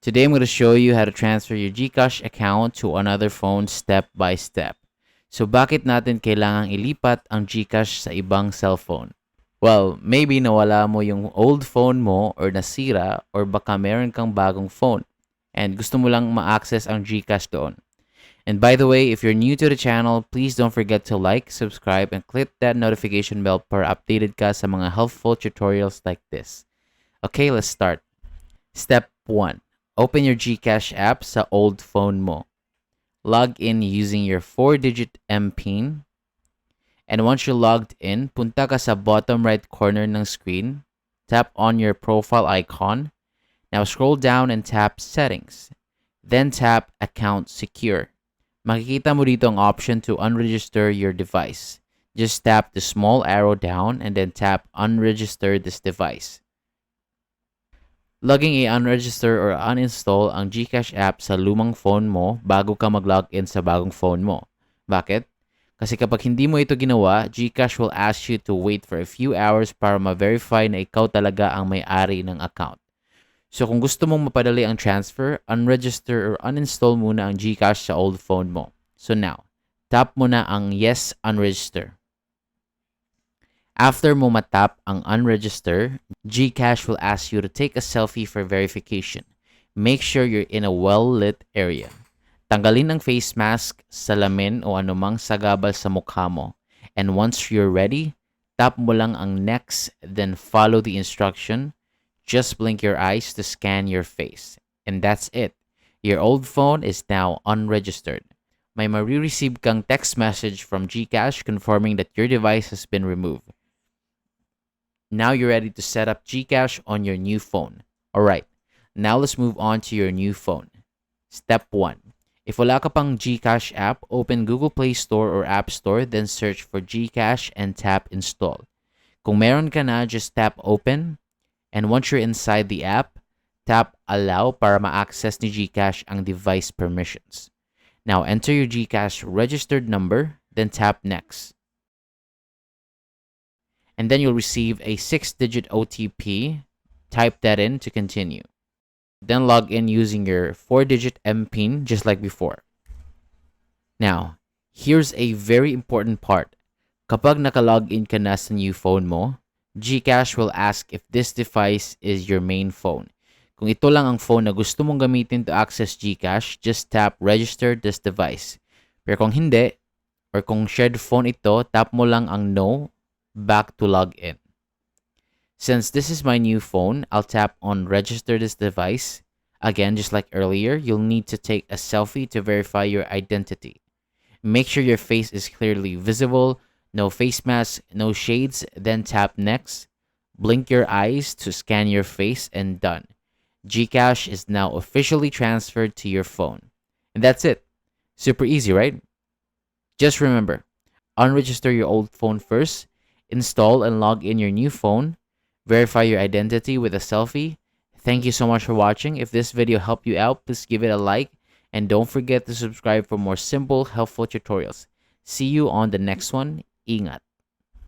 Today I'm going to show you how to transfer your Gcash account to another phone step by step. So bakit natin kailangang ilipat ang Gcash sa ibang cellphone? Well, maybe nawala mo yung old phone mo or nasira or baka meron kang bagong phone and gusto mo lang ma-access ang Gcash doon. And by the way, if you're new to the channel, please don't forget to like, subscribe, and click that notification bell para updated ka sa mga helpful tutorials like this. Okay, let's start. Step 1. Open your Gcash app sa old phone mo. Log in using your 4-digit MPIN. And once you're logged in, punta ka sa bottom right corner ng screen. Tap on your profile icon. Now scroll down and tap Settings. Then tap Account Secure. Makikita mo dito ang option to unregister your device. Just tap the small arrow down and then tap Unregister this device. Logging i-unregister or uninstall ang Gcash app sa lumang phone mo bago ka mag-login sa bagong phone mo. Bakit? Kasi kapag hindi mo ito ginawa, Gcash will ask you to wait for a few hours para ma-verify na ikaw talaga ang may-ari ng account. So kung gusto mong mapadali ang transfer, unregister or uninstall muna ang Gcash sa old phone mo. So now, tap mo na ang Yes, Unregister. After mo matap ang unregister, Gcash will ask you to take a selfie for verification. Make sure you're in a well-lit area. Tanggalin ang face mask, salamin o anumang sagabal sa mukha mo. And once you're ready, tap mo lang ang Next, then follow the instruction. Just blink your eyes to scan your face. And that's it. Your old phone is now unregistered. May marireceive kang text message from Gcash confirming that your device has been removed. Now you're ready to set up Gcash on your new phone. Alright, now let's move on to your new phone. Step 1. If wala ka pang Gcash app, open Google Play Store or App Store, then search for Gcash and tap Install. Kung meron ka na, just tap Open. And once you're inside the app, tap Allow para ma-access ni Gcash ang device permissions. Now enter your Gcash registered number, then tap Next. And then you'll receive a 6-digit OTP. Type that in to continue. Then log in using your 4-digit MPIN just like before. Now, here's a very important part. Kapag naka-login ka na sa new phone mo, Gcash will ask if this device is your main phone. Kung ito lang ang phone na gusto mong gamitin to access Gcash, just tap Register this device. Pero kung hindi, or kung shared phone ito, tap mo lang ang No, back to log in. Since this is my new phone, I'll tap on Register this device. Again, just like earlier, you'll need to take a selfie to verify your identity. Make sure your face is clearly visible. No face mask, no shades, then tap Next. Blink your eyes to scan your face and done. Gcash is now officially transferred to your phone. And that's it. Super easy, right? Just remember, unregister your old phone first, install and log in your new phone, verify your identity with a selfie. Thank you so much for watching. If this video helped you out, please give it a like and don't forget to subscribe for more simple, helpful tutorials. See you on the next one. Ingat.